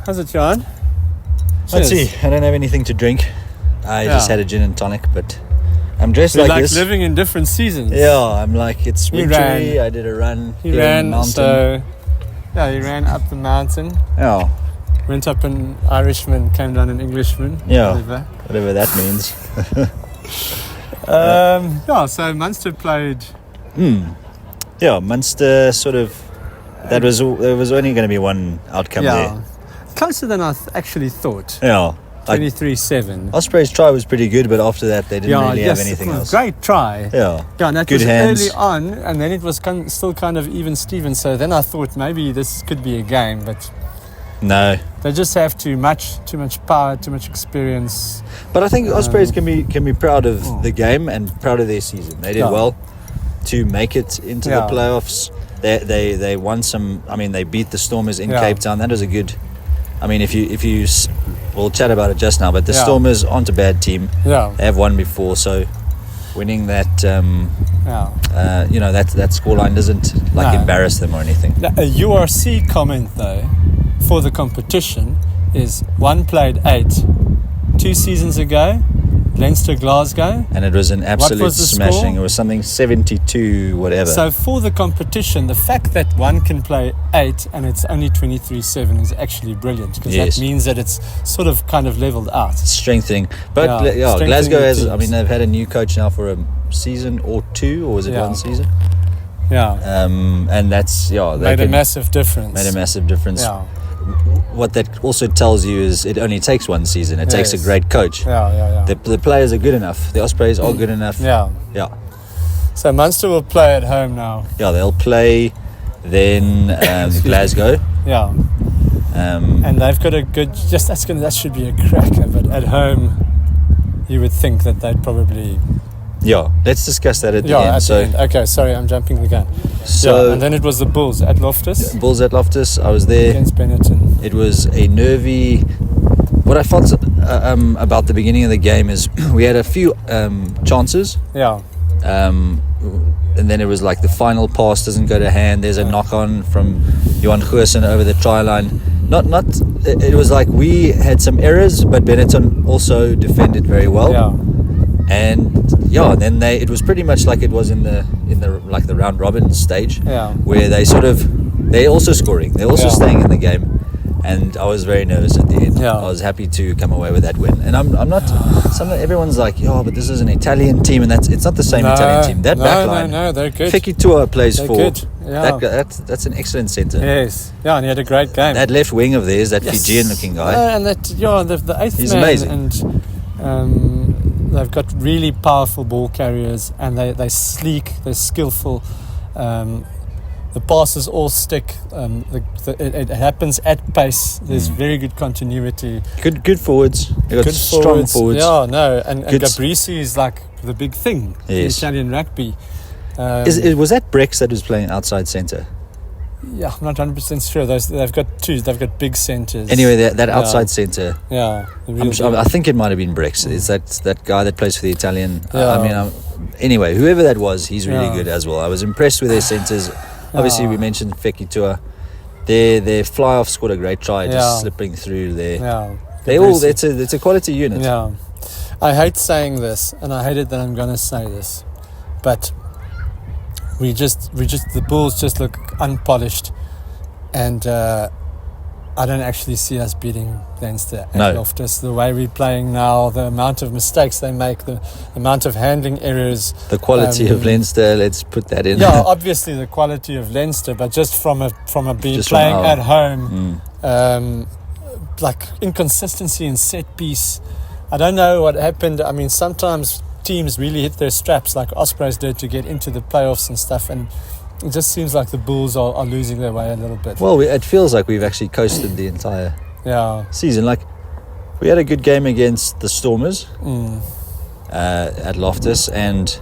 How's it, John? Let's see. I don't have anything to drink. I just had a gin and tonic, but I'm dressed like this. Living in different seasons. Yeah, I'm like, it's wintry. I did a run. He ran, he ran up the mountain. Yeah. Went up an Irishman, came down an Englishman. Yeah, whatever that means. So Munster played. Yeah, Munster sort of. There was only going to be one outcome there. Closer than I actually thought. Yeah. 23-7. Ospreys' try was pretty good, but after that they didn't really have anything else. Great try. Yeah. And that good was hands. early on, and then it was still kind of even Steven. So then I thought maybe this could be a game, but no. They just have too much power, too much experience. But I think Ospreys can be proud of the game and proud of their season. They did well to make it into the playoffs. They won some. I mean, they beat the Stormers in Cape Town. That was a good. I mean, if you we'll chat about it just now, but the Stormers aren't a bad team. Yeah. They have won before, so winning that that scoreline doesn't embarrass them or anything. Now, a URC comment though for the competition is one played 8 2 seasons ago, Leinster Glasgow, and it was an absolute smashing. Score? It was something 72 whatever. So for the competition, the fact that one can play 8 and it's only 23-7 is actually brilliant, because that means that it's sort of kind of leveled out. Strengthening. But strengthening Glasgow has, teams. I mean, they've had a new coach now for a season or two, or was it one season? Yeah. And that's made a massive difference. Yeah. What that also tells you is it only takes one season. It takes a great coach. Yeah. The players are good enough. The Ospreys are good enough. Yeah. So Munster will play at home now. Yeah, they'll play then Glasgow. Yeah. And they've got a good. That should be a cracker. But at home, you would think that they'd probably. Yeah, let's discuss that at the end. The end. Okay, sorry, I'm jumping the gun. So, and then it was the Bulls at Loftus. I was there. Against Benetton. It was a nervy. What I felt about the beginning of the game is we had a few chances. Yeah. And then it was like the final pass doesn't go to hand. There's a knock on from Johan Goosen over the try line. It was like we had some errors, but Benetton also defended very well. Yeah. And then it was pretty much like it was in the like the round robin stage, where they're also scoring, they're also staying in the game, and I was very nervous at the end. I was happy to come away with that win, and I'm not. Everyone's like, but this is an Italian team, and it's not the same Italian team. That backline, they're good. Fekitoa plays they're for. Good. Yeah. That's an excellent centre. Yes, and he had a great game. That left wing of theirs, that Fijian-looking guy, and that the eighth he's man, amazing. And they've got really powerful ball carriers, and they're sleek, they're skillful. The passes all stick. It happens at pace. There's very good continuity. Good forwards. They've got strong forwards. Yeah, no, and Gabrisi is like the big thing in Italian rugby. Was that Brex that was playing outside centre? Yeah, I'm not 100% sure. They've got two. They've got big centres. Anyway, that outside centre. Yeah, I think it might have been Brex. It's that guy that plays for the Italian. Anyway, whoever that was, he's really good as well. I was impressed with their centres. Obviously, we mentioned Fekitoa. Their fly-off scored a great try, just slipping through there. Yeah, it's a quality unit. Yeah, I hate saying this, and I hate it that I'm going to say this, but. The Bulls just look unpolished, and I don't actually see us beating Leinster at Loftus. The way we're playing now, the amount of mistakes they make, the amount of handling errors, the quality of Leinster. Let's put that in. Yeah, obviously the quality of Leinster, but just from a playing at home, like inconsistency in set piece. I don't know what happened. I mean, sometimes teams really hit their straps like Ospreys did to get into the playoffs and stuff, and it just seems like the Bulls are losing their way a little bit. Well, it feels like we've actually coasted the entire season. Like, we had a good game against the Stormers at Loftus, and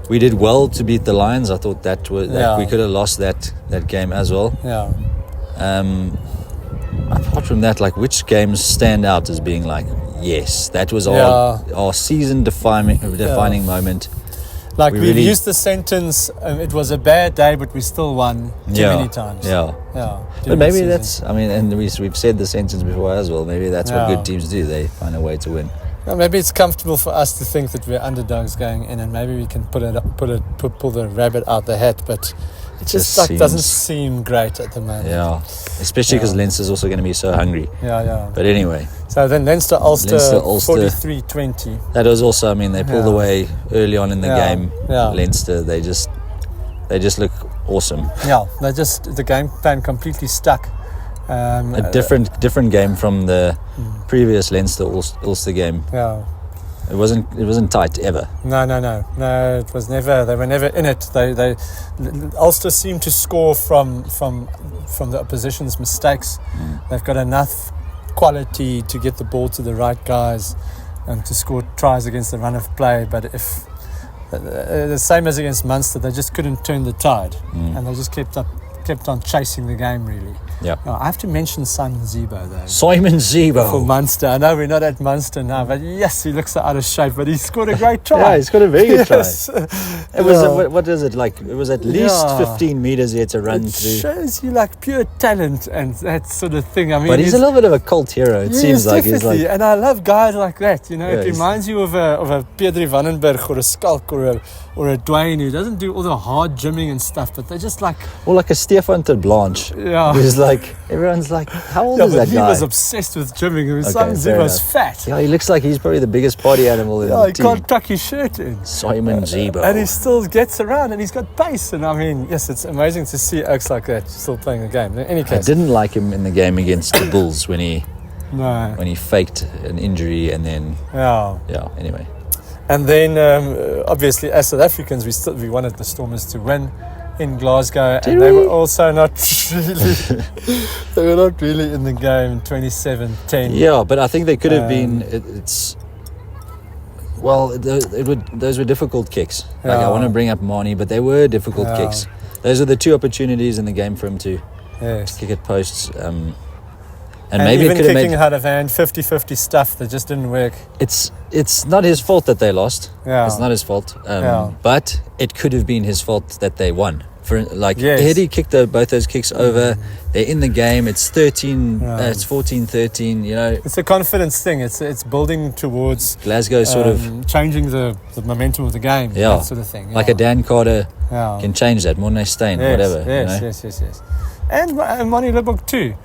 we did well to beat the Lions. I thought that we could have lost that game as well. Yeah. Apart from that, like, which games stand out as being like, yes, that was our season defining moment. Like we've used the sentence, it was a bad day, but we still won too many times. Yeah. But maybe that's, I mean, and we've said the sentence before as well. Maybe that's what good teams do. They find a way to win. Well, maybe it's comfortable for us to think that we're underdogs going in, and maybe we can pull the rabbit out the hat, but it just doesn't seem great at the moment. Yeah, especially because Leinster's also going to be so hungry. Yeah. But anyway. So then Leinster Ulster 43-20. That was also, I mean, they pulled away early on in the game. Yeah. Leinster, they just look awesome. Yeah, the game plan completely stuck. A different game from the previous Leinster Ulster game. Yeah. It wasn't tight ever. No. It was never. They were never in it. They Ulster seemed to score from the opposition's mistakes. They've got enough quality to get the ball to the right guys and to score tries against the run of play. But if the same as against Munster, they just couldn't turn the tide, and they just kept on chasing the game really. Yeah. I have to mention Simon Zebo though. Simon Zebo for Munster. I know we're not at Munster now, but yes, he looks out of shape. But he scored a great try. Yeah, he's got a very good try. It was what is it like? It was at least 15 meters he had to run through. It shows you like pure talent and that sort of thing. I mean, but he's a little bit of a cult hero. It seems like he's like. And I love guys like that. You know, it reminds you of a Pedri Vandenberg or a Skalk or a Dwayne who doesn't do all the hard gymming and stuff, but they're just like. Or like a Stefan ter Blanche. Yeah. Who's like everyone's like, how old is that guy? He was obsessed with gymming. Simon Zebo's fat. Yeah, he looks like he's probably the biggest party animal in the team. He can't tuck his shirt in. Simon Zebo. And he still gets around and he's got pace. And I mean, yes, it's amazing to see oaks like that still playing the game. In any case. I didn't like him in the game against the Bulls when he faked an injury and then... Yeah, anyway. And then, obviously, as South Africans, we wanted the Stormers to win in Glasgow, they were also not really. They were not really in the game. 27-10. Yeah, but I think they could have been. Those were difficult kicks. Like I want to bring up Mani, but they were difficult kicks. Those are the two opportunities in the game for him to kick at posts. And maybe even it could kicking out of hand, 50-50 stuff that just didn't work. It's not his fault that they lost. Yeah. It's not his fault. But it could have been his fault that they won. Eddie kicked both those kicks over. They're in the game. It's 14-13. You know, it's a confidence thing. It's building towards Glasgow, sort of changing the momentum of the game. Yeah, that sort of thing. Like a Dan Carter can change that. Morne Steyn, whatever. Yes. And Mani Lubbock too.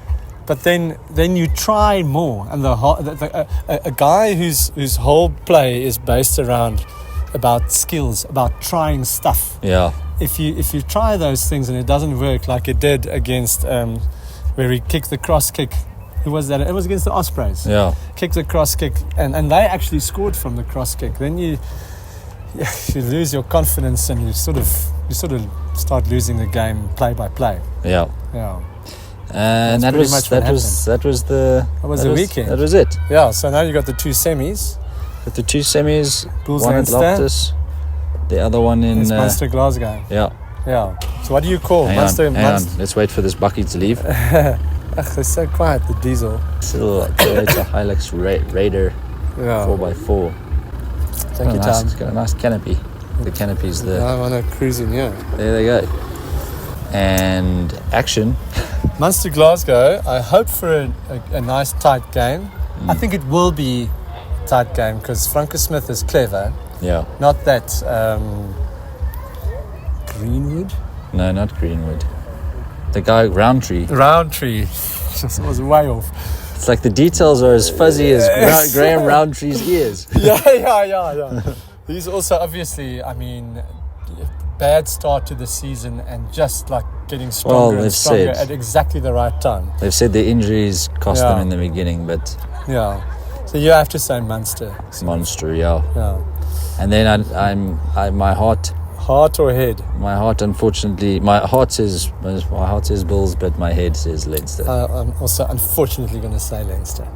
But then you try more, and a guy whose whole play is based about skills, about trying stuff. Yeah. If you try those things and it doesn't work, like it did against where he kicked the cross kick. Who was that? It was against the Ospreys. Yeah. Kicked the cross kick, and they actually scored from the cross kick. Then you lose your confidence, and you sort of start losing the game play by play. Yeah. Yeah. And that was the weekend. That was it. Yeah. So now you got the two semis. With the two semis, Bulls one at Loftus, the other one in Munster Glasgow. Yeah. So what do you call Munster? Hang on. Let's wait for this bucky to leave. They're so quiet. The diesel. It's a Hilux Raider 4x4. Take your time. It's got a nice canopy. The canopy's there. I want to cruise in here. There they go. And action. Munster Glasgow. I hope for a nice tight game. I think it will be a tight game because Franco Smith is clever. Yeah. Not that Greenwood. No, not Greenwood. The guy Roundtree. Just was way off. It's like the details are as fuzzy as Graham Roundtree's ears. Yeah. He's also obviously, I mean, bad start to the season and just like getting stronger and stronger at exactly the right time. They've said the injuries cost them in the beginning, but so you have to say Munster. Munster, yeah. And then my heart or head? My heart, unfortunately, my heart says Bulls, but my head says Leinster. I'm also unfortunately going to say Leinster.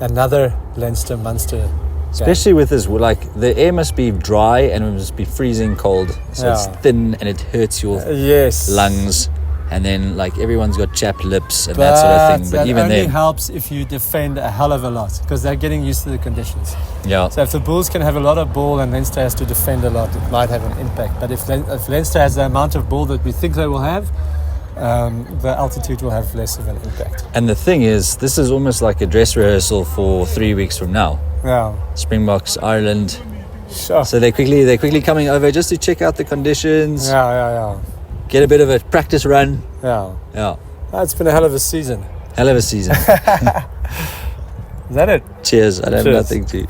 Another Leinster-Munster. Especially with this, like the air must be dry and it must be freezing cold, so it's thin and it hurts your lungs. and then like everyone's got chapped lips and that sort of thing. But even then, it only helps if you defend a hell of a lot, because they're getting used to the conditions. Yeah. So if the Bulls can have a lot of ball and Leinster has to defend a lot, it might have an impact. But if Leinster has the amount of ball that we think they will have, the altitude will have less of an impact. And the thing is, this is almost like a dress rehearsal for 3 weeks from now. Yeah. Springboks, Ireland. Sure. So they're quickly coming over just to check out the conditions. Yeah. Get a bit of a practice run. Yeah. Yeah. It's been a hell of a season. Hell of a season. Is that it? Cheers. I have nothing to.